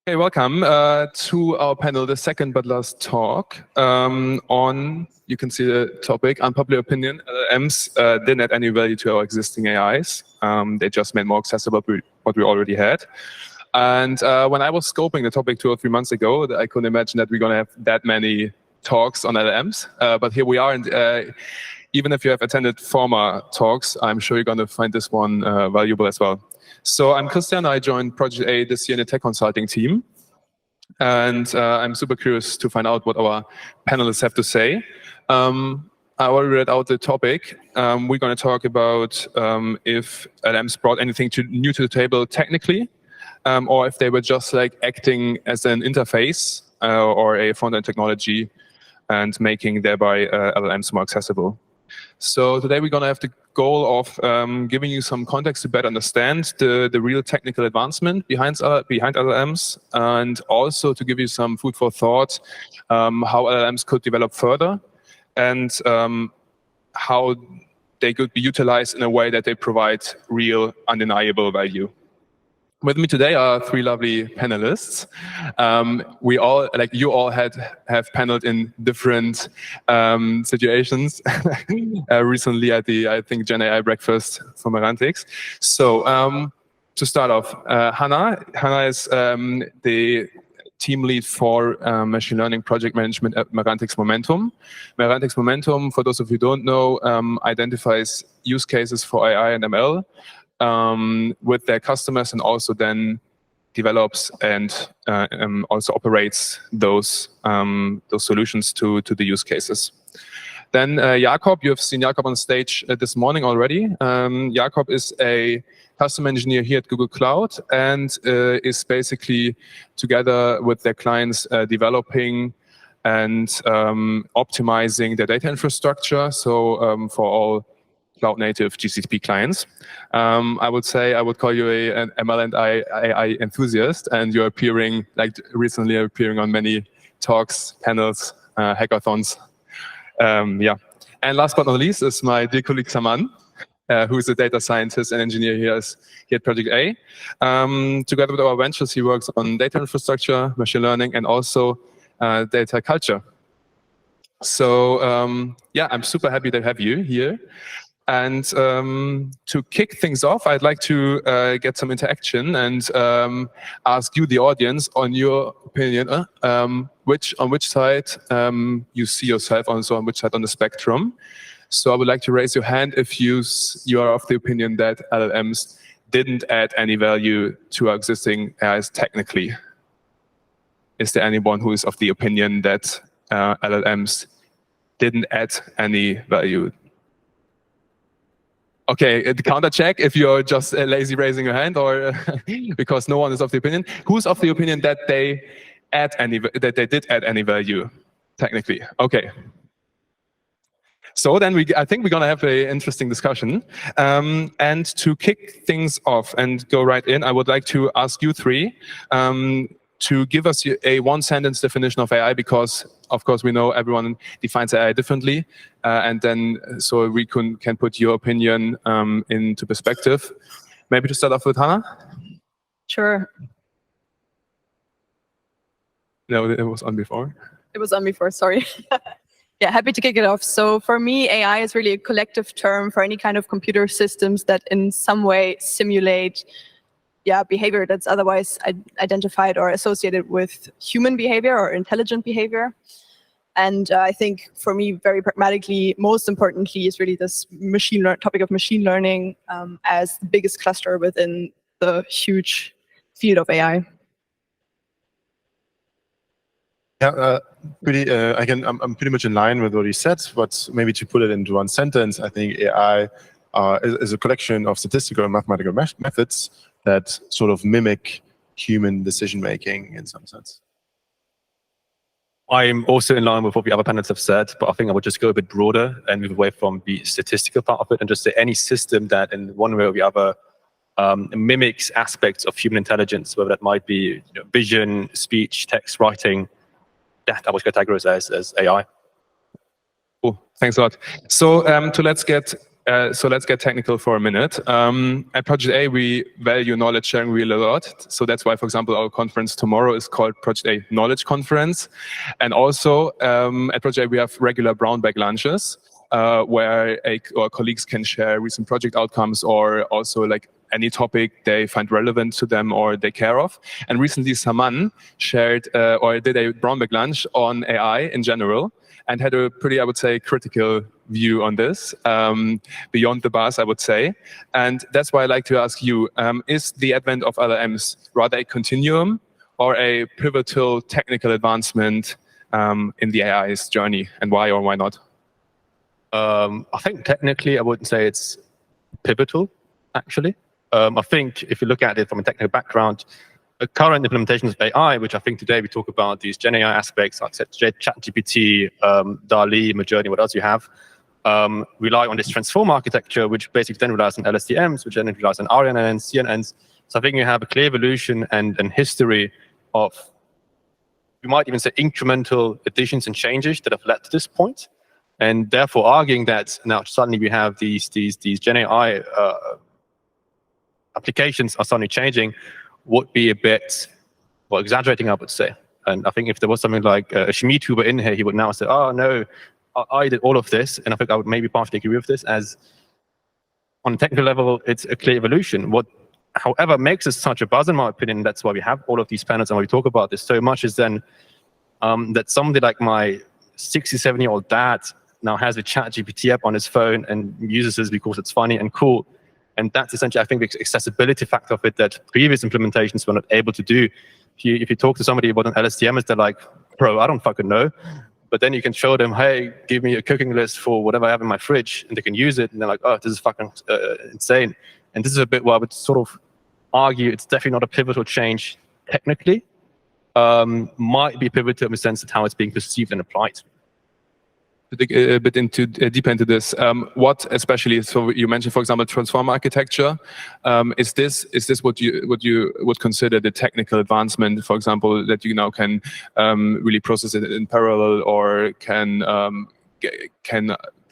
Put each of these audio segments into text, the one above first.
Okay, welcome to our panel, the second but last talk on, you can see the topic, unpopular opinion, LLMs didn't add any value to our existing AIs. They just made more accessible what we already had. And when I was scoping the topic 2 or 3 months ago, I couldn't imagine that we're going to have that many talks on LLMs. But here we are, and even if you have attended former talks, I'm sure you're going to find this one valuable as well. So I'm Christian. I joined Project A this year in the tech consulting team. And I'm super curious to find out what our panelists have to say. I already read out the topic. We're going to talk about if LLMs brought anything new to the table technically, or if they were just like acting as an interface or a front-end technology and making thereby LLMs more accessible. So today we're going to have the goal of giving you some context to better understand the real technical advancement behind LLMs, and also to give you some food for thought how LLMs could develop further and how they could be utilized in a way that they provide real, undeniable value. With me today are 3 lovely panelists. We all, like you all, have paneled in different situations recently at the, I think, Gen AI breakfast from Merantix. So to start off, Hanna. Hanna is the team lead for machine learning project management at Merantix Momentum. Merantix Momentum, for those of you who don't know, identifies use cases for AI and ML. With their customers, and also then develops and also operates those solutions to the use cases. Then Jakob, you have seen Jakob on stage this morning already. Jakob is a custom engineer here at Google Cloud and is basically together with their clients developing and optimizing their data infrastructure. So for all cloud-native GCP clients. I would call you an ML and AI enthusiast, and you're recently appearing on many talks, panels, hackathons. Yeah. And last but not least is my dear colleague Saman, who is a data scientist and engineer here at Project A. Together with our ventures, he works on data infrastructure, machine learning, and also data culture. So yeah, I'm super happy to have you here. And to kick things off, I'd like to get some interaction and ask you, the audience, on your opinion, on which side you see yourself on, so on which side on the spectrum. So I would like to raise your hand if you are of the opinion that LLMs didn't add any value to our existing AIs technically. Is there anyone who is of the opinion that LLMs didn't add any value? Okay, the counter check if you're just lazy raising your hand, or because no one is of the opinion. Who's of the opinion that they did add any value technically? Okay. So then I think we're going to have an interesting discussion. And to kick things off and go right in, I would like to ask you 3 to give us a 1-sentence definition of AI, because of course we know everyone defines AI differently, and then so we can put your opinion into perspective. Maybe to start off with Hanna? Sure. No, it was on before. It was on before, sorry. Yeah, happy to kick it off. So for me, AI is really a collective term for any kind of computer systems that in some way simulate behavior that's otherwise identified or associated with human behavior or intelligent behavior. And I think for me, very pragmatically, most importantly is really this topic of machine learning as the biggest cluster within the huge field of AI. Yeah, I'm pretty much in line with what you said, but maybe to put it into 1 sentence, I think AI is a collection of statistical and mathematical methods that sort of mimic human decision-making in some sense. I'm also in line with what the other panelists have said, but I think I would just go a bit broader and move away from the statistical part of it and just say any system that in one way or the other mimics aspects of human intelligence, whether that might be vision, speech, text, writing, that I would categorize as AI. Cool, thanks a lot. So let's get So let's get technical for a minute. At Project A, we value knowledge sharing really a lot. So that's why, for example, our conference tomorrow is called Project A Knowledge Conference. And also at Project A, we have regular brown bag lunches where our colleagues can share recent project outcomes or also like any topic they find relevant to them or they care of. And recently, Saman shared or did a brown bag lunch on AI in general and had a pretty, I would say, critical view on this, beyond the bars, I would say. And that's why I'd like to ask you, is the advent of LLMs rather a continuum or a pivotal technical advancement in the AI's journey, and why or why not? I think technically, I wouldn't say it's pivotal, actually. I think if you look at it from a technical background, the current implementations of AI, which I think today we talk about these Gen AI aspects, like ChatGPT, DALL-E, Midjourney, what else you have, rely on this transformer architecture, which basically then relies on LSTMs, which then relies on RNNs, CNNs. So I think you have a clear evolution and history of, you might even say, incremental additions and changes that have led to this point. And therefore arguing that now suddenly we have these Gen AI applications are suddenly changing would be a bit, well, exaggerating, I would say. And I think if there was something like a Schmidhuber in here, he would now say, oh, no, I did all of this. And I think I would maybe partially agree with this, as on a technical level, it's a clear evolution. What, however, makes us such a buzz, in my opinion, that's why we have all of these panels and why we talk about this so much, is then that somebody like my 67-year-old dad now has a ChatGPT app on his phone and uses this because it's funny and cool. And that's essentially, I think, the accessibility factor of it that previous implementations were not able to do. If you talk to somebody about an LSTM, they're like, bro, I don't fucking know. But then you can show them, hey, give me a cooking list for whatever I have in my fridge, and they can use it. And they're like, oh, this is fucking insane. And this is a bit where I would sort of argue it's definitely not a pivotal change technically. Might be pivotal in the sense of how it's being perceived and applied. To dig a bit deeper into this, what especially, so you mentioned, for example, transformer architecture. Is this what you would consider the technical advancement, for example, that you now can really process it in parallel, or can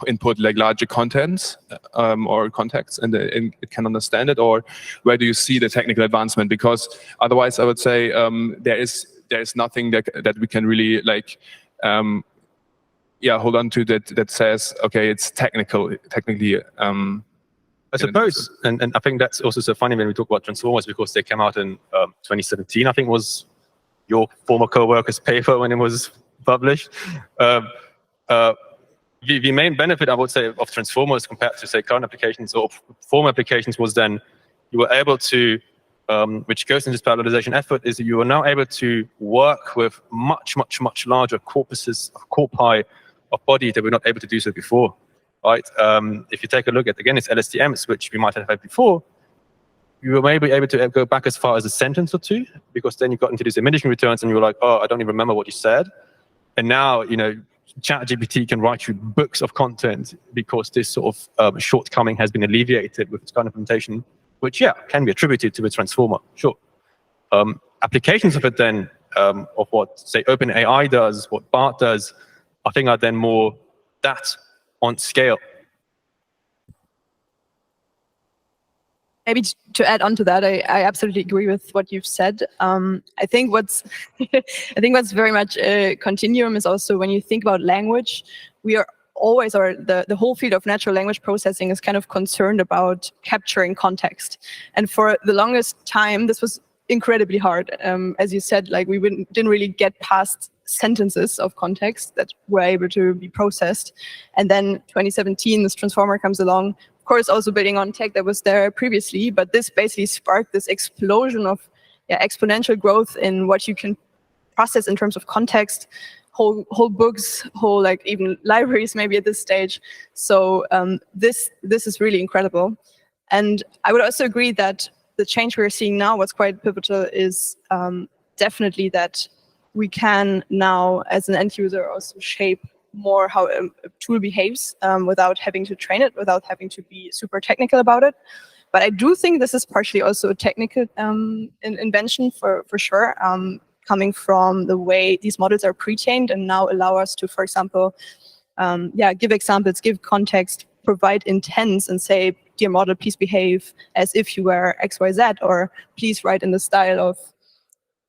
input like larger contents or contexts and it can understand it? Or where do you see the technical advancement? Because otherwise I would say there is nothing that we can really like hold on to that says, okay, it's technically. I suppose, and I think that's also so funny when we talk about transformers, because they came out in 2017, I think was your former co-worker's paper when it was published. The main benefit, I would say, of transformers compared to, say, current applications or former applications was then you were able to, which goes into this parallelization effort, is that you are now able to work with much, much, much larger corpuses, corpi of body that we're not able to do so before, right? If you take a look at, again, it's LSTMs, which we might have had before, you were maybe able to go back as far as a sentence or two, because then you got into these diminishing returns and you were like, oh, I don't even remember what you said. And now, you know, ChatGPT can write you books of content because this sort of shortcoming has been alleviated with its current implementation, which, yeah, can be attributed to a transformer, sure. Applications of it then, of what, say, OpenAI does, what BART does, I think are then more that on scale. Maybe to add on to that, I absolutely agree with what you've said. I think what's very much a continuum is also when you think about language, we are always, or the whole field of natural language processing is kind of concerned about capturing context. And for the longest time, this was incredibly hard. As you said, like we didn't really get past sentences of context that were able to be processed. And then 2017, this transformer comes along, of course, also building on tech that was there previously, but this basically sparked this explosion of exponential growth in what you can process in terms of context, whole books, whole like even libraries maybe at this stage. So this is really incredible. And I would also agree that the change we're seeing now, what's quite pivotal, is definitely that we can now, as an end user, also shape more how a tool behaves without having to train it, without having to be super technical about it. But I do think this is partially also a technical invention for sure, coming from the way these models are pre-trained and now allow us to, for example, give examples, give context, provide intents and say, dear model, please behave as if you were XYZ, or please write in the style of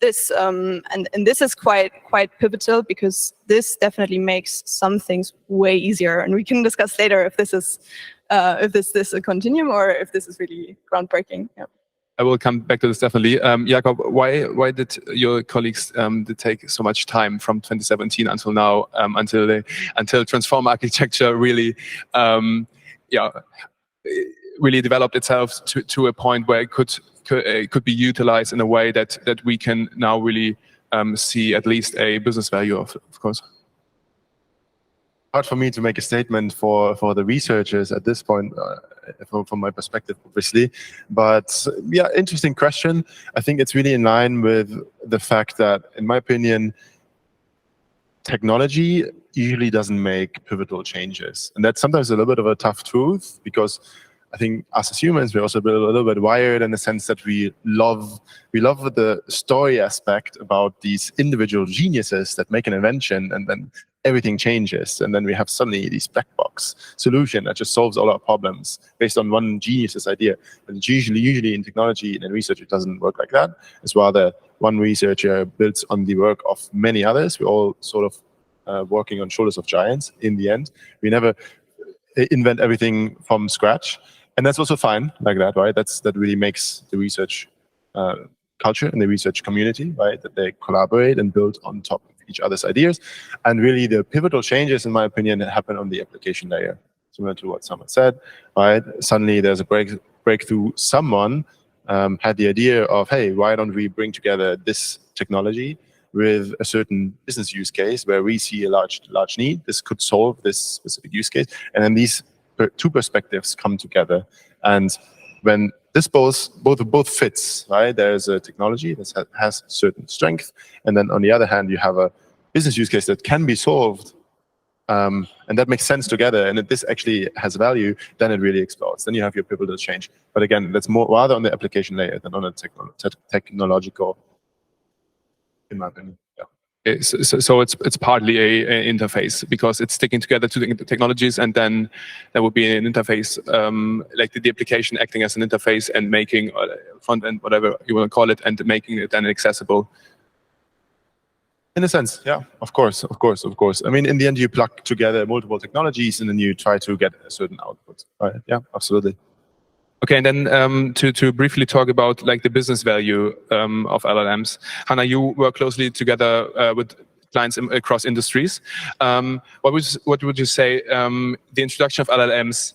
this. And this is quite pivotal, because this definitely makes some things way easier. And we can discuss later if this is a continuum or if this is really groundbreaking. Yeah. I will come back to this definitely. Jakob, why did your colleagues did take so much time from 2017 until now, until transformer architecture really, really developed itself to a point where it could be utilized in a way that we can now really see at least a business value of course. Hard for me to make a statement for the researchers at this point, from my perspective, obviously. But yeah, interesting question. I think it's really in line with the fact that, in my opinion, technology usually doesn't make pivotal changes. And that's sometimes a little bit of a tough truth, because I think us as humans, we're also a little bit wired in the sense that we love the story aspect about these individual geniuses that make an invention, and then everything changes, and then we have suddenly this black box solution that just solves all our problems based on one genius's idea. But usually in technology and in research, it doesn't work like that. It's rather one researcher builds on the work of many others. We're all sort of working on shoulders of giants in the end. We never invent everything from scratch. And that's also fine like that, right? That really makes the research culture and the research community, right? That they collaborate and build on top of each other's ideas. And really the pivotal changes, in my opinion, happen on the application layer, similar to what Saman said, right? Suddenly there's a breakthrough. Someone had the idea of, hey, why don't we bring together this technology with a certain business use case where we see a large need. This could solve this specific use case. And then these two perspectives come together, and when this both fits, right? There's a technology that has certain strength, and then on the other hand, you have a business use case that can be solved, and that makes sense together, and if this actually has value, then it really explodes. Then you have your pivotal change. But again, that's more rather on the application layer than on a technological, in my opinion. Yeah. So it's partly a interface, because it's sticking together to the technologies, and then there would be an interface, like the application acting as an interface and making front end, whatever you want to call it, and making it then accessible. In a sense, yeah, of course. I mean, in the end, you plug together multiple technologies and then you try to get a certain output. Right? Yeah, absolutely. Okay, and then to briefly talk about like the business value of LLMs. Hanna, you work closely together with clients across industries. What would you say the introduction of LLMs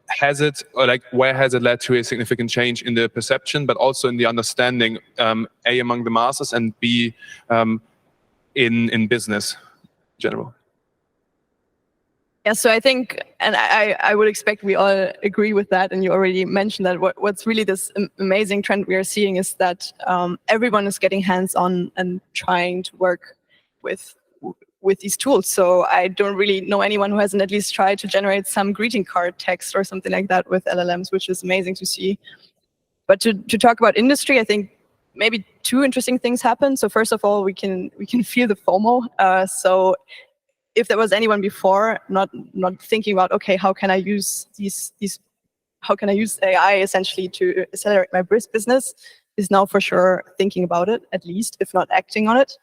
has it, or like where has it led to a significant change in the perception, but also in the understanding, A, among the masses, and B, in business in general? Yeah, so I think, and I would expect we all agree with that, and you already mentioned that what's really this amazing trend we are seeing is that everyone is getting hands-on and trying to work with these tools. So I don't really know anyone who hasn't at least tried to generate some greeting card text or something like that with LLMs, which is amazing to see. But to talk about industry, I think maybe two interesting things happen. So first of all, we can feel the FOMO. So if there was anyone before not thinking about, okay, how can I use how can I use AI essentially to accelerate my business, is now for sure thinking about it, at least, if not acting on it.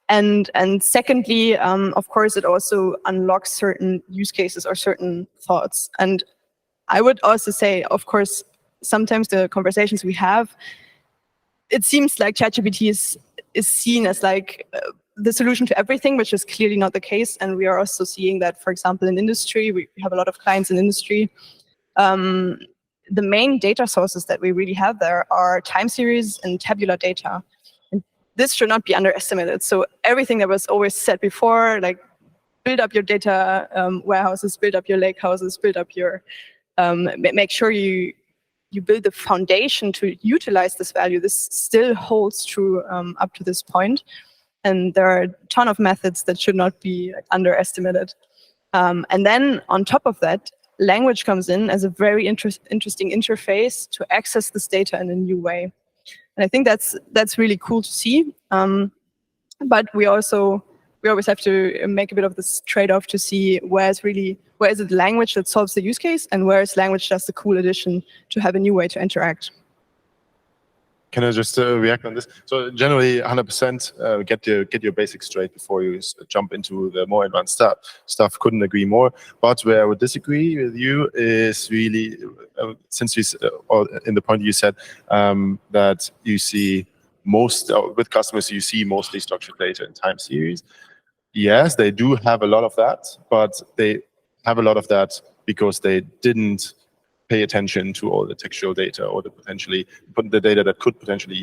And secondly, of course, it also unlocks certain use cases or certain thoughts. And I would also say, of course, sometimes the conversations we have, it seems like ChatGPT is seen as like the solution to everything, which is clearly not the case. And we are also seeing that, for example, in industry, we have a lot of clients in industry. The main data sources that we really have there are time series and tabular data. And this should not be underestimated. So everything that was always said before, like build up your data warehouses, build up your lake houses, build up your, make sure you build the foundation to utilize this value. This still holds true up to this point. And there are a ton of methods that should not be underestimated. And then on top of that, language comes in as a very interesting interface to access this data in a new way. And I think that's really cool to see. But we always have to make a bit of this trade-off to see where's really where is it language that solves the use case, and where is language just a cool addition to have a new way to interact? Can I just react on this? So generally, 100% get your basics straight before you jump into the more advanced stuff. Couldn't agree more. But where I would disagree with you is really, since you or in the point you said that you see with customers you see mostly structured data in time series. Yes, they do have a lot of that, but they have a lot of that because they didn't pay attention to all the textual data or the data that could potentially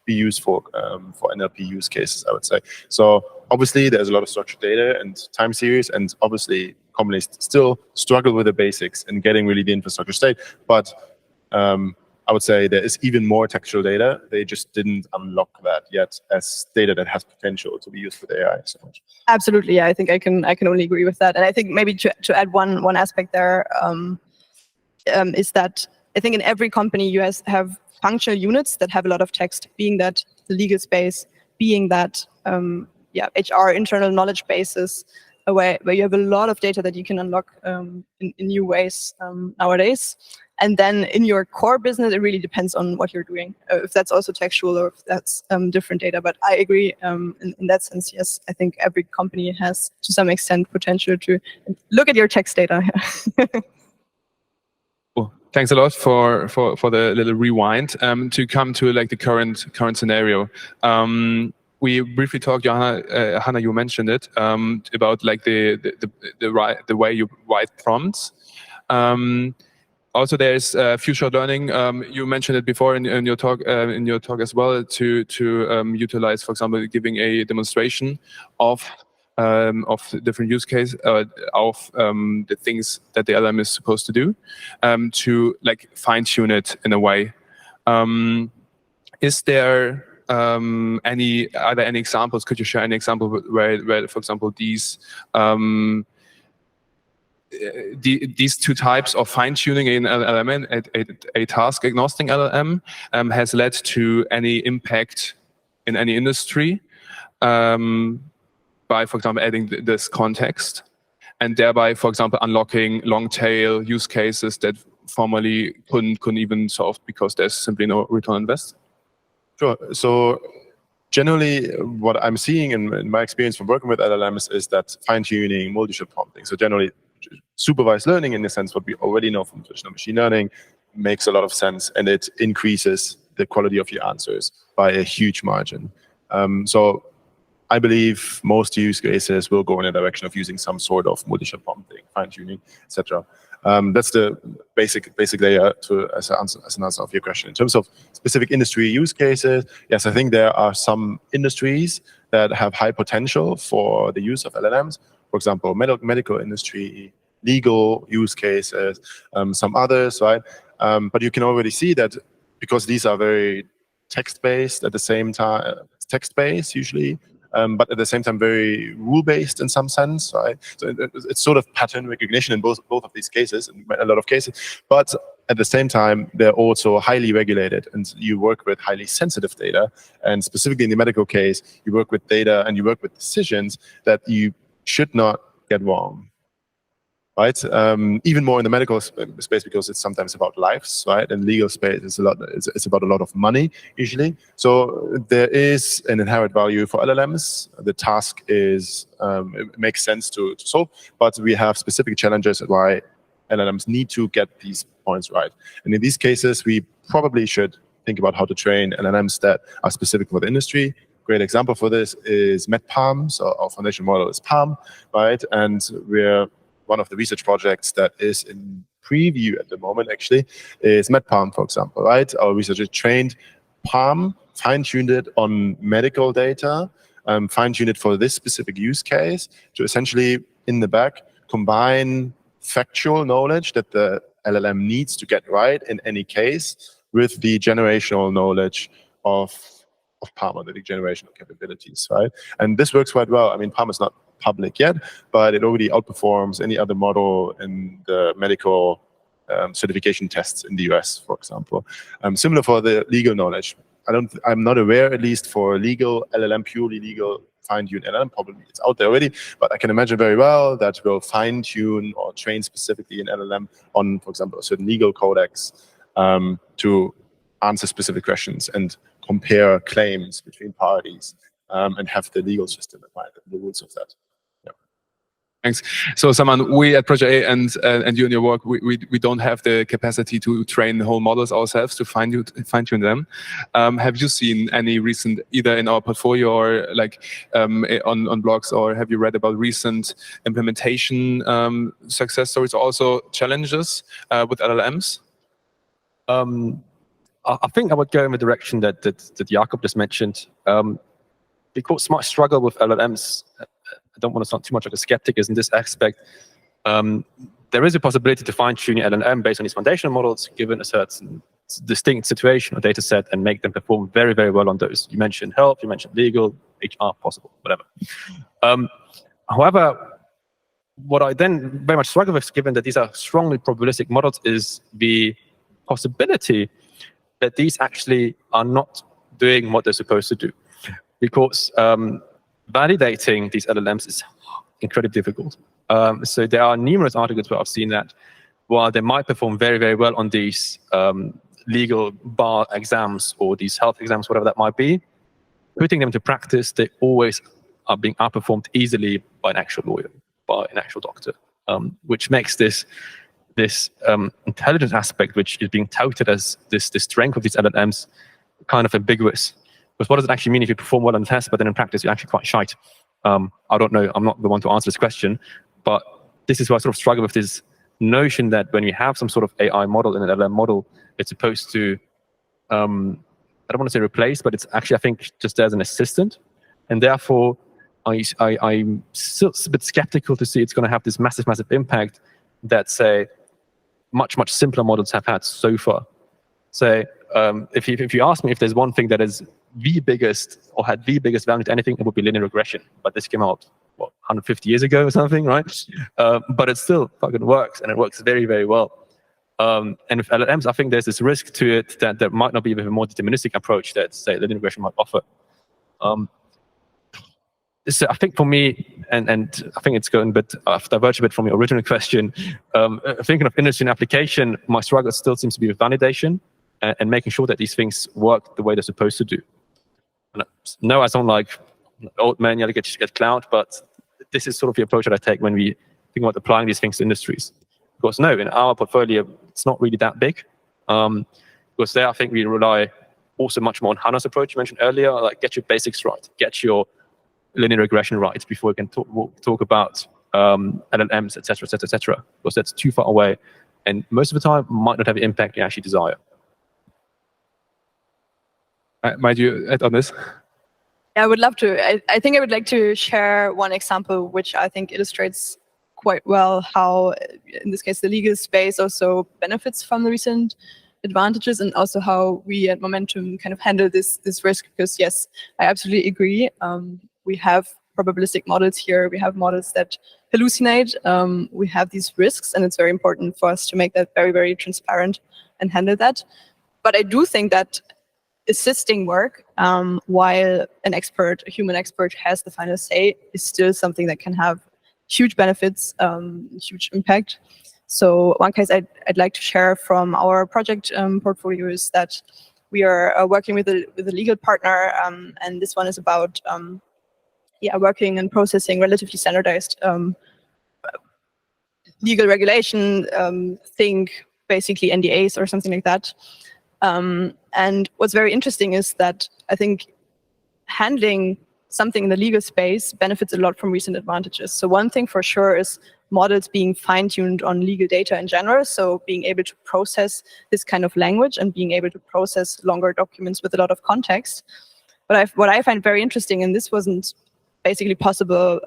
be used for NLP use cases, I would say. So obviously there's a lot of structured data and time series, and obviously companies still struggle with the basics and getting really the infrastructure state. But I would say there is even more textual data. They just didn't unlock that yet as data that has potential to be used with AI so much. Absolutely, yeah. I think I can only agree with that. And I think maybe to add one aspect there. Is that I think in every company you have functional units that have a lot of text, being that the legal space, being that HR internal knowledge bases, where you have a lot of data that you can unlock in new ways nowadays. And then in your core business, it really depends on what you're doing, if that's also textual or if that's different data. But I agree in that sense, yes, I think every company has to some extent potential to look at your text data. Thanks a lot for the little rewind. To come to like the current scenario, we briefly talked. Hanna, you mentioned it about like the way you write prompts. Also, there's future learning. You mentioned it before in your talk as well to utilize, for example, giving a demonstration of different use case of the things that the LLM is supposed to do to like fine tune it in a way. Is there are there any examples? Could you share any example where for example, these two types of fine tuning in LLM, a task agnostic LLM, has led to any impact in any industry? By, for example, adding this context, and thereby, for example, unlocking long-tail use cases that formerly couldn't even solve because there's simply no return on invest? Sure. So generally, what I'm seeing in my experience from working with LLMs is that fine-tuning, multi-step prompting, so generally supervised learning in the sense what we already know from traditional machine learning makes a lot of sense, and it increases the quality of your answers by a huge margin. So I believe most use cases will go in a direction of using some sort of multi-step prompting, fine-tuning, etc. That's the basic layer as an answer of your question. In terms of specific industry use cases, yes, I think there are some industries that have high potential for the use of LLMs. For example, medical industry, legal use cases, some others, right? But you can already see that because these are very text-based at the same time, text-based usually, but at the same time very rule-based in some sense, right? So it's sort of pattern recognition in both of these cases, in a lot of cases. But at the same time, they're also highly regulated, and you work with highly sensitive data. And specifically in the medical case, you work with data and you work with decisions that you should not get wrong. Right? Even more in the medical space because it's sometimes about lives, right? And legal space is it's about a lot of money usually. So there is an inherent value for LLMs. The task is it makes sense to solve, but we have specific challenges why LLMs need to get these points right. And in these cases, we probably should think about how to train LLMs that are specific for the industry. Great example for this is MedPalm. So our foundation model is Palm, right? And we're one of the research projects that is in preview at the moment actually is MedPalm, for example, right? Our researchers trained Palm, fine-tuned it on medical data, fine-tuned it for this specific use case to essentially in the back combine factual knowledge that the LLM needs to get right in any case with the generational knowledge of Palm, or the generational capabilities, right? And this works quite well. I mean, Palm is not public yet, but it already outperforms any other model in the medical certification tests in the US, for example. Similar for the legal knowledge. I'm not aware, at least for legal LLM, purely legal fine-tune LLM. Probably it's out there already, but I can imagine very well that we'll fine-tune or train specifically an LLM on, for example, a certain legal codex to answer specific questions and compare claims between parties and have the legal system apply the rules of that. Thanks. So, Saman, we at Project A and you in your work, we don't have the capacity to train whole models ourselves to fine-tune them. Have you seen any recent, either in our portfolio or like on blogs, or have you read about recent implementation success stories, or also challenges with LLMs? I think I would go in the direction that Jakob just mentioned. Because my struggle with LLMs, I don't want to sound too much like a skeptic in this aspect. There is a possibility to fine-tune your LLM based on these foundational models, given a certain distinct situation or data set, and make them perform very, very well on those. You mentioned health, you mentioned legal, HR, possible, whatever. However, what I then very much struggle with, given that these are strongly probabilistic models, is the possibility that these actually are not doing what they're supposed to do. Because validating these LLMs is incredibly difficult. So there are numerous articles where I've seen that while they might perform very, very well on these legal bar exams or these health exams, whatever that might be, putting them to practice, they always are being outperformed easily by an actual lawyer, by an actual doctor, which makes this intelligence aspect, which is being touted as this strength of these LLMs, kind of ambiguous. Because what does it actually mean if you perform well on the test, but then in practice you're actually quite shite? I don't know. I'm not the one to answer this question, but this is why I sort of struggle with this notion that when we have some sort of AI model and an LLM model, it's supposed to, I don't want to say replace, but it's actually, I think, just as an assistant. And therefore, I'm still a bit skeptical to see it's going to have this massive, massive impact that, say, much, much simpler models have had so far. So if you ask me if there's one thing that is the biggest or had the biggest value to anything, it would be linear regression. But this came out, what, 150 years ago or something, right? But it still fucking works, and it works very, very well. And with LLMs, I think there's this risk to it that there might not be a more deterministic approach that, say, linear regression might offer. So I think for me, and I think it's going a bit, I've diverged a bit from your original question, thinking of industry and application, my struggle still seems to be with validation and making sure that these things work the way they're supposed to do. No, I sound like old man, you get cloud, but this is sort of the approach that I take when we think about applying these things to industries. Because no, in our portfolio, it's not really that big. Because there, I think we rely also much more on Hanna's approach you mentioned earlier, like get your basics right, get your linear regression right before we can talk about LLMs, et cetera, et cetera, et cetera. Because that's too far away, and most of the time might not have the impact you actually desire. Might you add on this? I would love to. I think I would like to share one example which I think illustrates quite well how, in this case, the legal space also benefits from the recent advantages, and also how we at Momentum kind of handle this risk. Because yes, I absolutely agree. We have probabilistic models here. We have models that hallucinate. We have these risks, and it's very important for us to make that very, very transparent and handle that. But I do think that assisting work, while a human expert has the final say, is still something that can have huge benefits, huge impact. So one case I'd like to share from our project portfolio is that we are working with a legal partner, and this one is about working and processing relatively standardized legal regulation, think basically NDAs or something like that. And what's very interesting is that I think handling something in the legal space benefits a lot from recent advantages. So one thing for sure is models being fine-tuned on legal data in general, so being able to process this kind of language and being able to process longer documents with a lot of context. But what I find very interesting, and this wasn't basically possible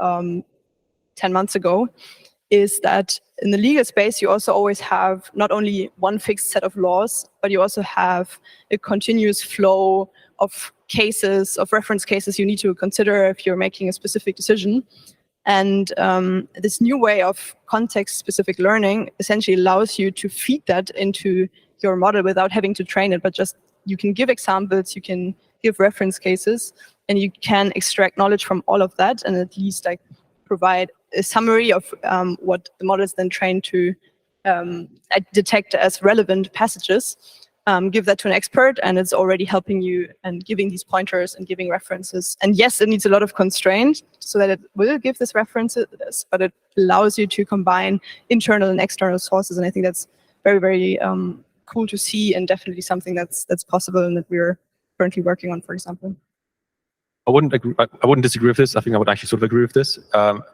10 months ago, is that in the legal space, you also always have not only one fixed set of laws, but you also have a continuous flow of cases, of reference cases you need to consider if you're making a specific decision. And this new way of context-specific learning essentially allows you to feed that into your model without having to train it, but just you can give examples, you can give reference cases, and you can extract knowledge from all of that, and at least like provide a summary of what the model is then trained to detect as relevant passages. Give that to an expert, and it's already helping you and giving these pointers and giving references. And yes, it needs a lot of constraint so that it will give this references, but it allows you to combine internal and external sources. And I think that's very, very cool to see, and definitely something that's possible and that we're currently working on, for example. I wouldn't disagree with this. I think I would actually sort of agree with this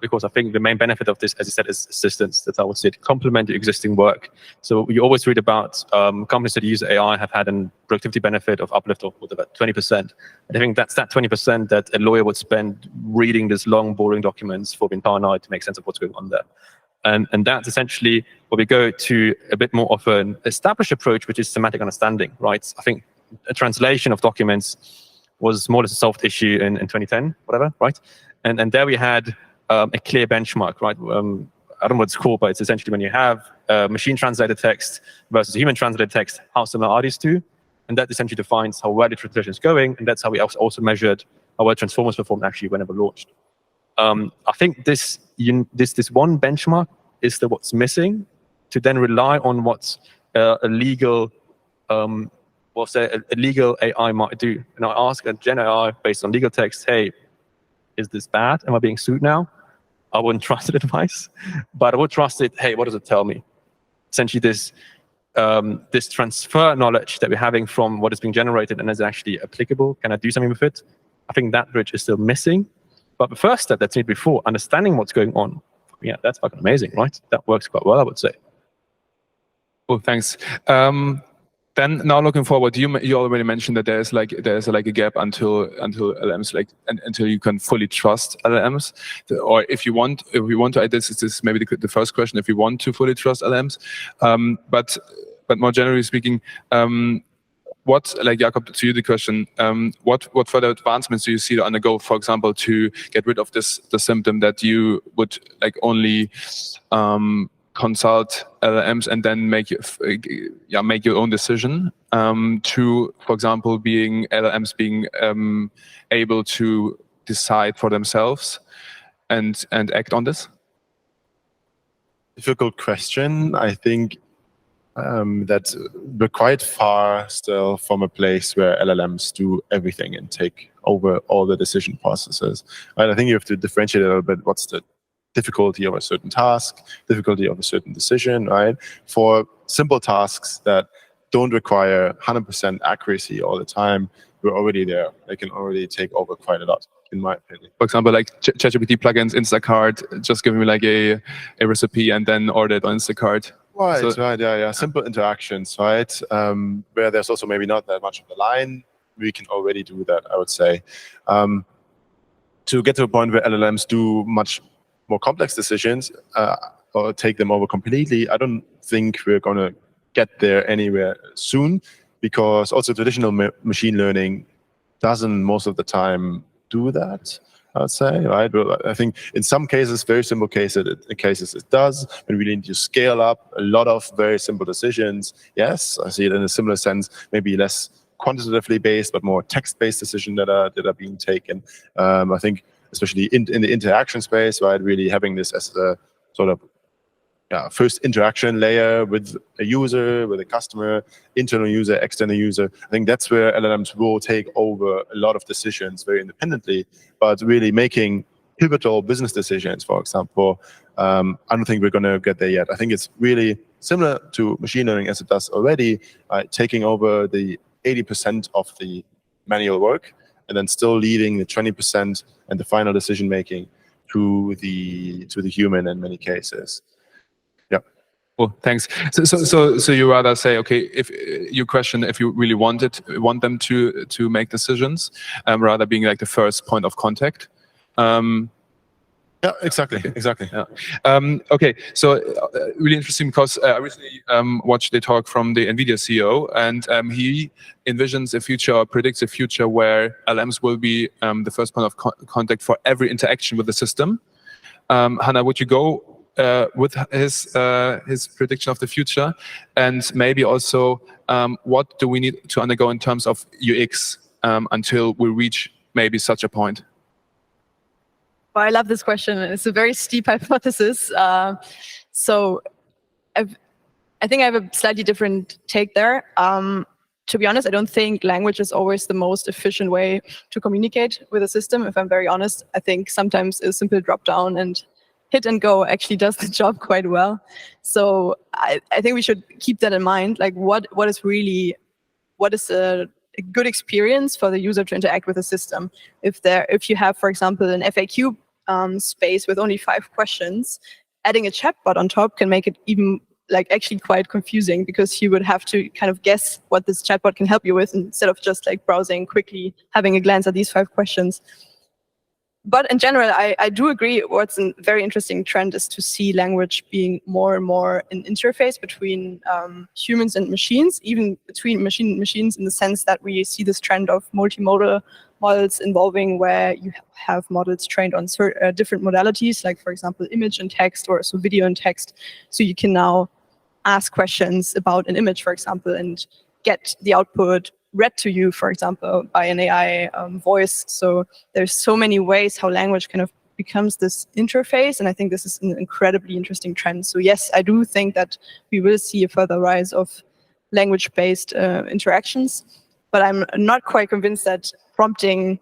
because I think the main benefit of this, as you said, is assistance. That I would say to complement your existing work. So you always read about companies that use AI have had a productivity benefit of uplift of about 20%. And I think that's that 20% that a lawyer would spend reading these long, boring documents for the entire night to make sense of what's going on there. And that's essentially where we go to a bit more of an established approach, which is semantic understanding, right? I think a translation of documents was more or less a solved issue in 2010, whatever, right? And there we had a clear benchmark, right? I don't know what it's called, but it's essentially when you have machine translated text versus human translated text, how similar are these two? And that essentially defines how well the translation is going, and that's how we also measured how well transformers performed actually whenever launched. I think this one benchmark is what's missing to then rely on what's a legal a legal AI might do. And I ask a Gen AI based on legal text, hey, is this bad? Am I being sued now? I wouldn't trust that advice, but I would trust it, hey, what does it tell me? Essentially this transfer knowledge that we're having from what is being generated and is actually applicable. Can I do something with it? I think that bridge is still missing. But the first step that's needed before, understanding what's going on, yeah, that's fucking amazing, right? That works quite well, I would say. Cool, thanks. Then now looking forward, you already mentioned that there's a gap until LLMs until you can fully trust LLMs, or if we want to add this is maybe the first question, if we want to fully trust LLMs, but more generally speaking, what, like Jakob, to you the question, what further advancements do you see to undergo, for example, to get rid of the symptom that you would like only consult LLMs and then make your own decision, to, for example, LLMs being able to decide for themselves and act on this? Difficult question. I think that we're quite far still from a place where LLMs do everything and take over all the decision processes. And I think you have to differentiate a little bit. What's the difficulty of a certain task, difficulty of a certain decision, right? For simple tasks that don't require 100% accuracy all the time, we're already there. They can already take over quite a lot, in my opinion. For example, like ChatGPT plugins, Instacart, just give me like a recipe and then order it on Instacart. Right, so, right, yeah. Simple interactions, right? Where there's also maybe not that much of a line, we can already do that, I would say. To get to a point where LLMs do much more complex decisions or take them over completely, I don't think we're going to get there anywhere soon, because also traditional machine learning doesn't most of the time do that, I would say, right? But I think in some cases, very simple cases, it does. When we need to scale up a lot of very simple decisions, yes, I see it in a similar sense, maybe less quantitatively based, but more text-based decisions that are being taken. I think especially in the interaction space, right, really having this as a sort of first interaction layer with a user, with a customer, internal user, external user. I think that's where LLMs will take over a lot of decisions very independently, but really making pivotal business decisions, for example, I don't think we're going to get there yet. I think it's really similar to machine learning as it does already, taking over the 80% of the manual work and then still leaving the 20% and the final decision making to the human in many cases. Yeah. Well, thanks. So you rather say, okay, if you question if you really want them to make decisions, rather being like the first point of contact. Yeah, exactly. Yeah. Okay, so really interesting, because I recently watched a talk from the NVIDIA CEO, and he envisions a future, or predicts a future, where LMs will be the first point of contact for every interaction with the system. Hanna, would you go with his prediction of the future, and maybe also what do we need to undergo in terms of UX until we reach maybe such a point? Well, I love this question. It's a very steep hypothesis. So I think I have a slightly different take there. To be honest, I don't think language is always the most efficient way to communicate with a system. If I'm very honest, I think sometimes a simple drop down and hit and go actually does the job quite well. So I think we should keep that in mind. Like what is a good experience for the user to interact with the system? If you have, for example, an FAQ space with only 5 questions, adding a chatbot on top can make it even actually quite confusing, because you would have to kind of guess what this chatbot can help you with instead of just browsing quickly, having a glance at these 5 questions. But in general, I do agree. What's a very interesting trend is to see language being more and more an interface between humans and machines, even between machine and machines, in the sense that we see this trend of multimodal models involving where you have models trained on different modalities, like, for example, image and text, or so video and text. So you can now ask questions about an image, for example, and get the output read to you, for example, by an AI voice. So there's so many ways how language kind of becomes this interface, and I think this is an incredibly interesting trend. So yes, I do think that we will see a further rise of language-based interactions, but I'm not quite convinced that prompting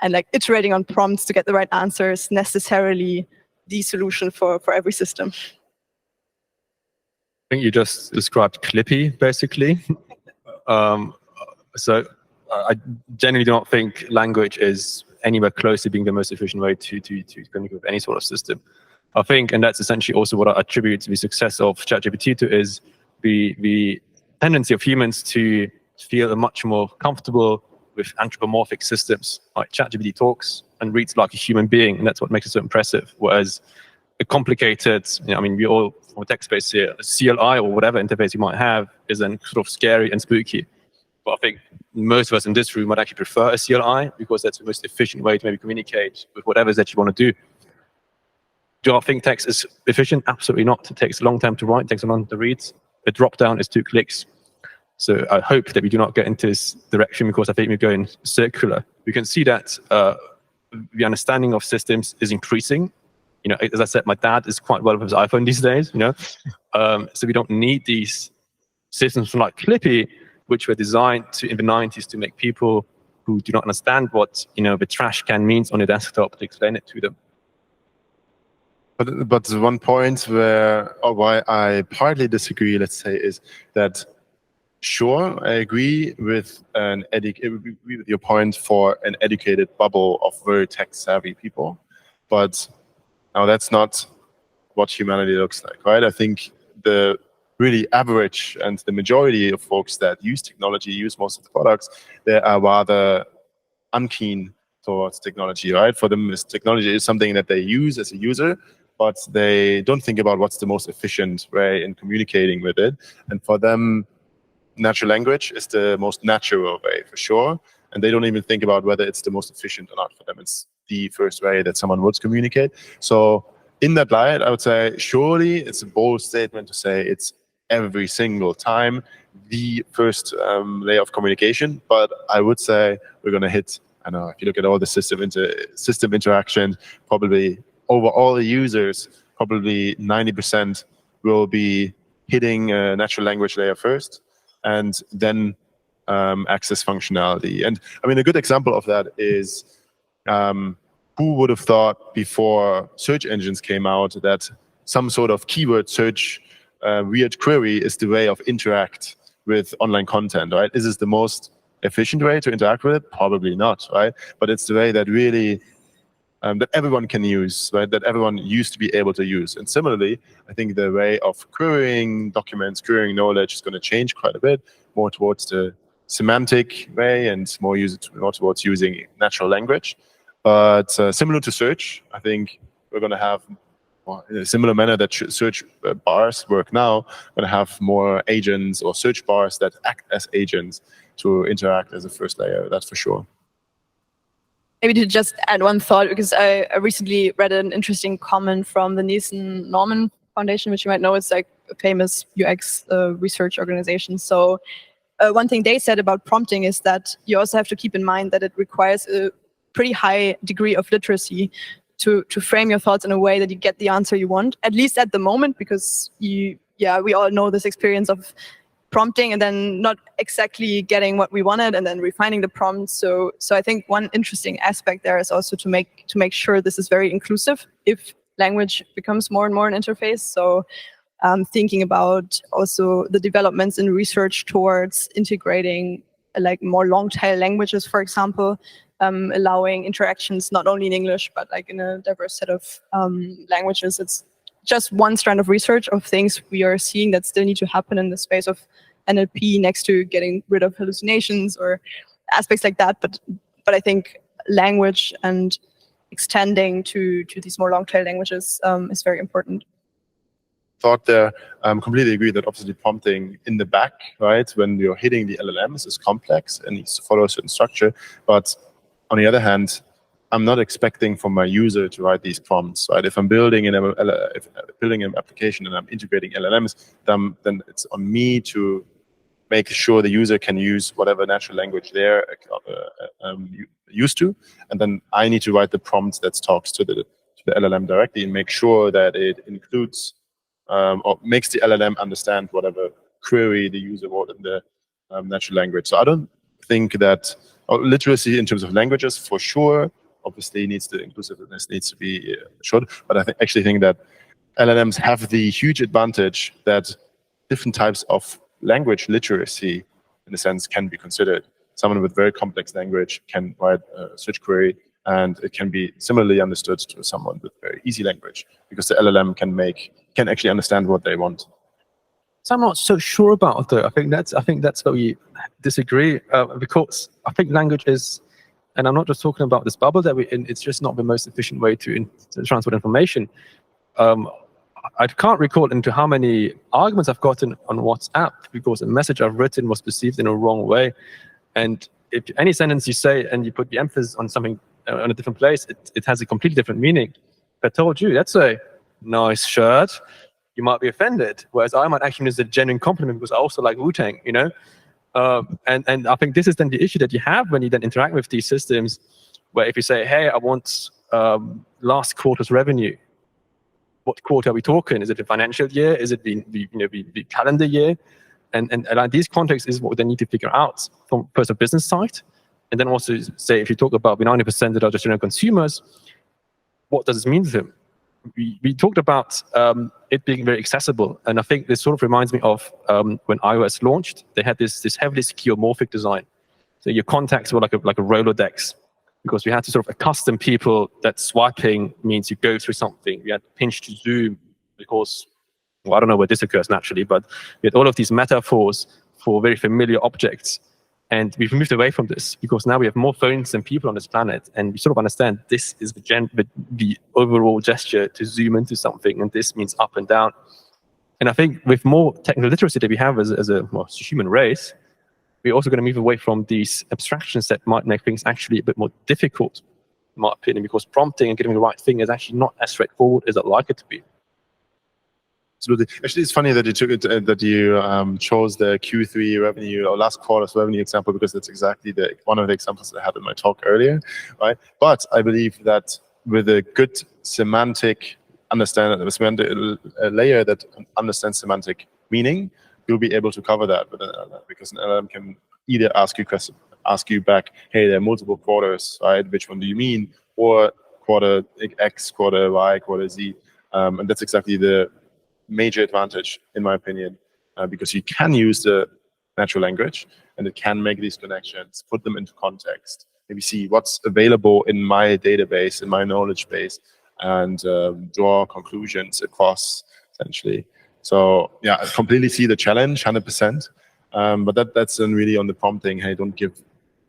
and iterating on prompts to get the right answer is necessarily the solution for every system. I think you just described Clippy, basically. So I genuinely do not think language is anywhere close to being the most efficient way to communicate with any sort of system. I think, and that's essentially also what I attribute to the success of ChatGPT to, is the tendency of humans to feel much more comfortable with anthropomorphic systems. Like ChatGPT talks and reads like a human being, and that's what makes it so impressive. Whereas a complicated, I mean, we all from a text space here, a CLI or whatever interface you might have is then sort of scary and spooky. But I think most of us in this room might actually prefer a CLI, because that's the most efficient way to maybe communicate with whatever it is that you want to do. Do I think text is efficient? Absolutely not. It takes a long time to write, it takes a long time to read. A drop down is 2 clicks. So I hope that we do not get into this direction, because I think we're going circular. We can see that the understanding of systems is increasing. As I said, my dad is quite well with his iPhone these days. So we don't need these systems like Clippy, which were designed in the 90s to make people who do not understand what the trash can means on a desktop to explain it to them. But the one point why I partly disagree, let's say, is that sure, I agree with your point for an educated bubble of very tech-savvy people, but now that's not what humanity looks like, right? I think the really average and the majority of folks that use technology, use most of the products, they are rather unkeen towards technology, right? For them, technology is something that they use as a user, but they don't think about what's the most efficient way in communicating with it. And for them, natural language is the most natural way, for sure. And they don't even think about whether it's the most efficient or not. For them, it's the first way that someone would communicate. So in that light, I would say, surely it's a bold statement to say it's every single time the first layer of communication. But I would say we're going to hit, I know, if you look at all the system interaction, probably over all the users, probably 90% will be hitting a natural language layer first, and then access functionality. And I mean, a good example of that is who would have thought before search engines came out that some sort of keyword search weird query is the way of interact with online content, right? Is this the most efficient way to interact with it? Probably not, right? But it's the way that really that everyone can use, right? That everyone used to be able to use. And similarly, I think the way of querying documents, querying knowledge is going to change quite a bit, more towards the semantic way and more towards using natural language. But similar to search, I think we're going to have, in a similar manner that search bars work now, we're going to have more agents or search bars that act as agents to interact as a first layer, that's for sure. Maybe to just add one thought, because I recently read an interesting comment from the Nielsen Norman Foundation, which you might know is like a famous UX research organization. So one thing they said about prompting is that you also have to keep in mind that it requires a pretty high degree of literacy to frame your thoughts in a way that you get the answer you want, at least at the moment, because we all know this experience of prompting and then not exactly getting what we wanted and then refining the prompt. So I think one interesting aspect there is also to make sure this is very inclusive if language becomes more and more an interface. So thinking about also the developments in research towards integrating like more long tail languages, for example, allowing interactions not only in English but like in a diverse set of languages. It's just one strand of research of things we are seeing that still need to happen in the space of NLP, next to getting rid of hallucinations or aspects like that. But I think language and extending to these more long tail languages is very important. Thought there, completely agree that obviously prompting in the back, right, when you're hitting the LLMs is complex and needs to follow a certain structure. But on the other hand, I'm not expecting from my user to write these prompts, right? If I'm building an application and I'm integrating LLMs, then it's on me to make sure the user can use whatever natural language they're used to, and then I need to write the prompt that talks to the LLM directly and make sure that it includes or makes the LLM understand whatever query the user wrote in the natural language. So I don't think that literacy in terms of languages, for sure, obviously inclusiveness needs to be assured, but I actually think that LLMs have the huge advantage that different types of language literacy, in a sense, can be considered. Someone with very complex language can write a search query, and it can be similarly understood to someone with very easy language, because the LLM can actually understand what they want. So I'm not so sure about though. I think that's where we disagree, because I think language is, and I'm not just talking about this bubble that we're in, it's just not the most efficient way to transport information. I can't recall into how many arguments I've gotten on WhatsApp because a message I've written was perceived in a wrong way. And if any sentence you say and you put the emphasis on something on a different place, it has a completely different meaning. If I told you, that's a nice shirt, you might be offended. Whereas I might actually use a genuine compliment because I also like Wu-Tang, you know? And I think this is then the issue that you have when you then interact with these systems, where if you say, hey, I want last quarter's revenue, what quarter are we talking? Is it the financial year? Is it the calendar year? And these contexts is what they need to figure out from first a business side, and then also say if you talk about the 90% that are just general consumers, what does this mean to them? We talked about it being very accessible, and I think this sort of reminds me of when iOS launched. They had this heavily skeuomorphic design, so your contacts were like a Rolodex, because we had to sort of accustom people that swiping means you go through something. We had pinch to zoom because, well, I don't know where this occurs naturally, but we had all of these metaphors for very familiar objects. And we've moved away from this because now we have more phones than people on this planet, and we sort of understand this is the overall gesture to zoom into something, and this means up and down. And I think with more technical literacy that we have as a human race, we're also going to move away from these abstractions that might make things actually a bit more difficult, in my opinion, because prompting and getting the right thing is actually not as straightforward as I'd like it to be. Absolutely. Actually, it's funny that you took it, that you chose the Q3 revenue or last quarter's revenue example, because that's exactly one of the examples that I had in my talk earlier, right? But I believe that with a good semantic understanding, a layer that understands semantic meaning, you'll be able to cover that with an LLM, because an LLM can either ask you back, hey, there are multiple quarters, right? Which one do you mean? Or quarter X, quarter Y, quarter Z. And that's exactly the major advantage, in my opinion, because you can use the natural language and it can make these connections, put them into context, maybe see what's available in my database, in my knowledge base, and draw conclusions across, essentially. So yeah, I completely see the challenge, 100%. But that's then really on the prompting. Hey, don't give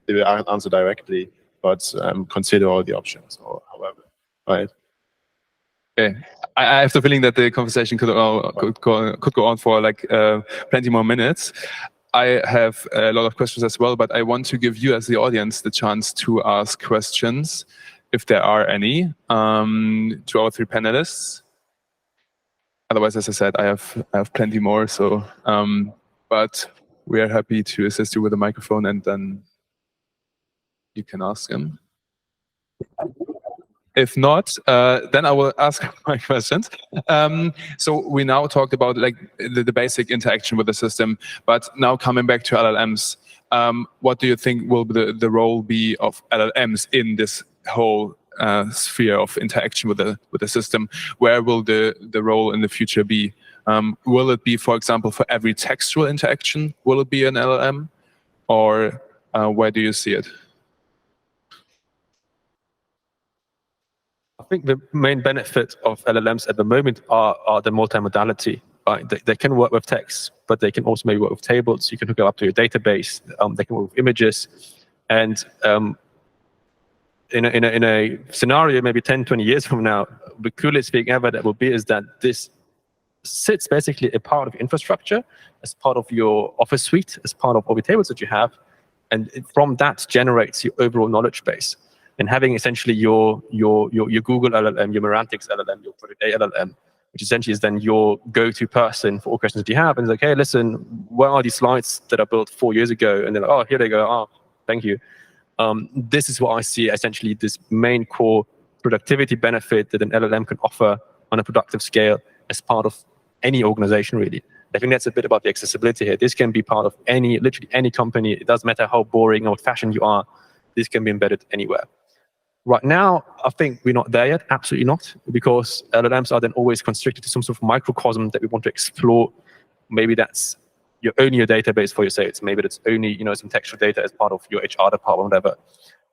the answer directly, but consider all the options, or however, right? Okay, I have the feeling that the conversation could go on for like plenty more minutes. I have a lot of questions as well, but I want to give you as the audience the chance to ask questions, if there are any, to our three panelists. Otherwise, as I said, I have plenty more. So, but we are happy to assist you with a microphone, and then you can ask them. If not, then I will ask my questions. So we now talked about like the basic interaction with the system, but now coming back to LLMs, what do you think will the role be of LLMs in this whole sphere of interaction with the system? Where will the role in the future be? Will it be, for example, for every textual interaction? Will it be an LLM, or where do you see it? I think the main benefit of LLMs at the moment are the multimodality. Right? They can work with text, but they can also maybe work with tables. You can hook it up to your database. They can work with images. And in a scenario, maybe 10, 20 years from now, the coolest thing ever that will be is that this sits basically a part of infrastructure, as part of your Office suite, as part of all the tables that you have. And from that generates your overall knowledge base. And having essentially your Google LLM, your Merantix LLM, your Project A LLM, which essentially is then your go-to person for all questions that you have. And it's like, hey, listen, where are these slides that I built 4 years ago? And they're like, oh, here they go. Oh, thank you. This is what I see essentially this main core productivity benefit that an LLM can offer on a productive scale as part of any organization, really. I think that's a bit about the accessibility here. This can be part of literally any company. It doesn't matter how boring or old-fashioned you are. This can be embedded anywhere. Right now, I think we're not there yet. Absolutely not, because LLMs are then always constricted to some sort of microcosm that we want to explore. Maybe that's only your database for your sales. Maybe that's only some textual data as part of your HR department, whatever.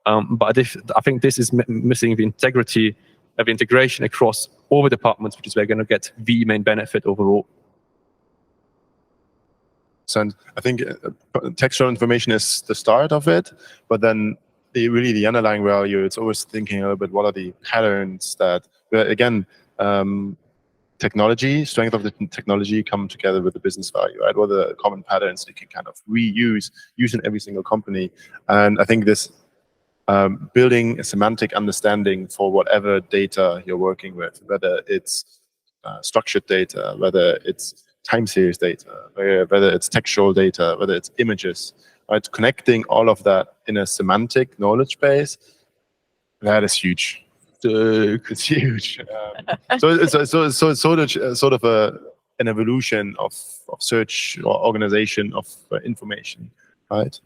But I think this is missing the integrity of integration across all the departments, which is where we're going to get the main benefit overall. And I think textual information is the start of it, but then really the underlying value, it's always thinking a little bit, what are the patterns that, again, technology, strength of the technology come together with the business value, right? What are the common patterns that you can kind of use in every single company? And I think this building a semantic understanding for whatever data you're working with, whether it's structured data, whether it's time series data, whether it's textual data, whether it's images, right? Connecting all of that in a semantic knowledge base, that is huge. It's huge. So it's sort of an evolution of search or organization of information, right?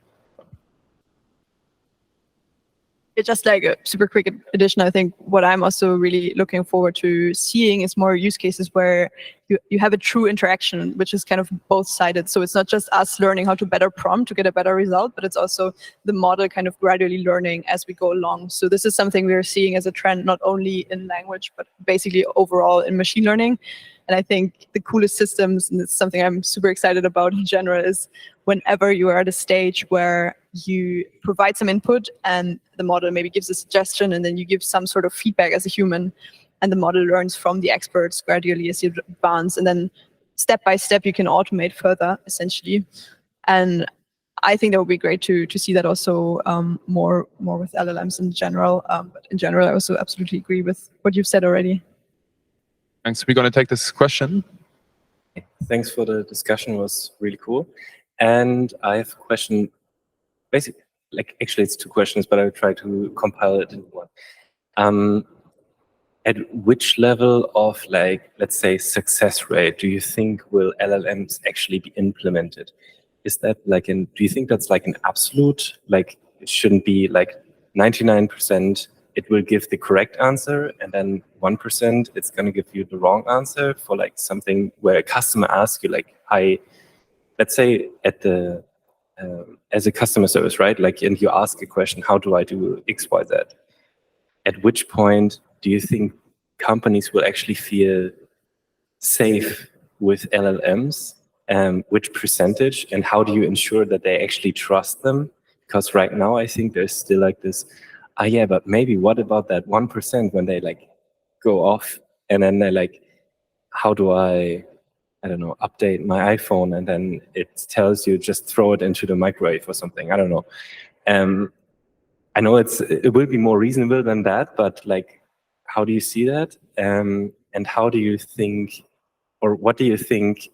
It's just like a super quick addition. I think what I'm also really looking forward to seeing is more use cases where you have a true interaction, which is kind of both-sided. So it's not just us learning how to better prompt to get a better result, but it's also the model kind of gradually learning as we go along. So this is something we're seeing as a trend, not only in language, but basically overall in machine learning. And I think the coolest systems, and it's something I'm super excited about in general, is whenever you are at a stage where you provide some input and the model maybe gives a suggestion, and then you give some sort of feedback as a human, and the model learns from the experts gradually as you advance, and then step by step you can automate further, essentially. And I think that would be great to see that also more with LLMs in general. But in general, I also absolutely agree with what you've said already. Thanks. We're going to take this question. Thanks for the discussion. It was really cool. And I have a question. Basically, actually, it's two questions, but I'll try to compile it into one. At which level of, let's say, success rate do you think will LLMs actually be implemented? Is that do you think that's an absolute, it shouldn't be 99%, it will give the correct answer, and then 1%, it's going to give you the wrong answer for something where a customer asks you, let's say at the, as a customer service, right? And you ask a question, how do I do X, Y, Z? At which point do you think companies will actually feel safe with LLMs? Which percentage, and how do you ensure that they actually trust them? Because right now, I think there's still this, yeah, but maybe what about that 1% when they go off, and then they're how do I don't know, update my iPhone, and then it tells you just throw it into the microwave or something. I don't know. I know it will be more reasonable than that, but how do you see that? And how do you think, or what do you think?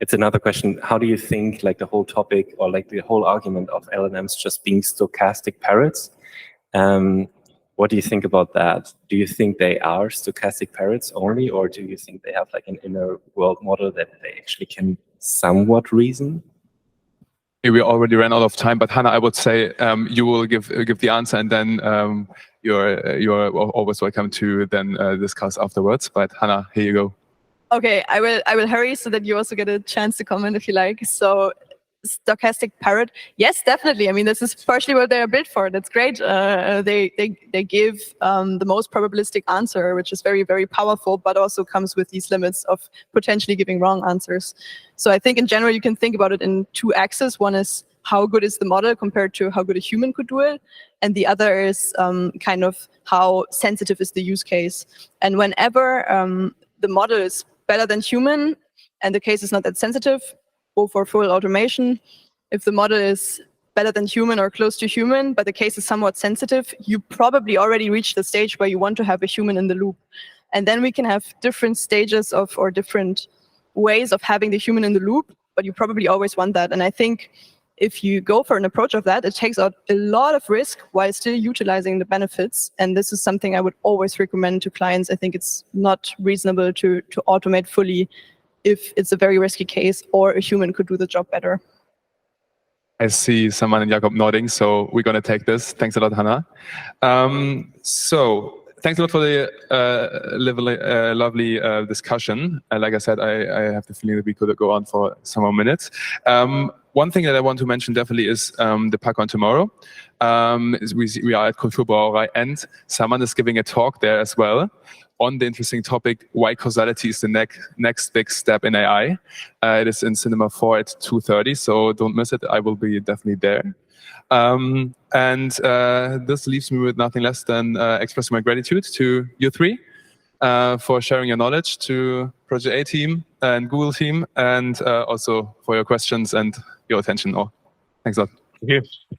It's another question. How do you think the whole topic or the whole argument of LLMs just being stochastic parrots? what do you think about that? Do you think they are stochastic parrots only, or do you think they have like an inner world model that they actually can somewhat reason? We already ran out of time, but Hanna, I would say you will give the answer, and then you're always welcome to then discuss afterwards. But Hanna, here you go. Okay, I will hurry so that you also get a chance to comment if you like. So, stochastic parrot, yes, definitely. I mean, this is partially what they are built for. That's great. They give the most probabilistic answer, which is very, very powerful, but also comes with these limits of potentially giving wrong answers. So I think in general you can think about it in two axes. One is how good is the model compared to how good a human could do it, and the other is kind of how sensitive is the use case. And whenever the model is better than human and the case is not that sensitive, go for full automation. If the model is better than human or close to human, but the case is somewhat sensitive, you probably already reached the stage where you want to have a human in the loop. And then we can have different stages of, or different ways of having the human in the loop, but you probably always want that. And I think if you go for an approach of that, it takes out a lot of risk while still utilizing the benefits. And this is something I would always recommend to clients. I think it's not reasonable to automate fully if it's a very risky case or a human could do the job better. I see Saman and Jakob nodding, so we're going to take this. Thanks a lot, Hanna. So thanks a lot for the lovely discussion. Like I said, I have the feeling that we could go on for some more minutes. One thing that I want to mention definitely is the PackOn tomorrow. We are at Kulturbauerei, and Saman is giving a talk there as well on the interesting topic, why causality is the next big step in AI. It is in Cinema 4 at 2:30, so don't miss it. I will be definitely there. This leaves me with nothing less than expressing my gratitude to you three for sharing your knowledge, to Project A team and Google team, and also for your questions and your attention. Thanks a lot. Thank you.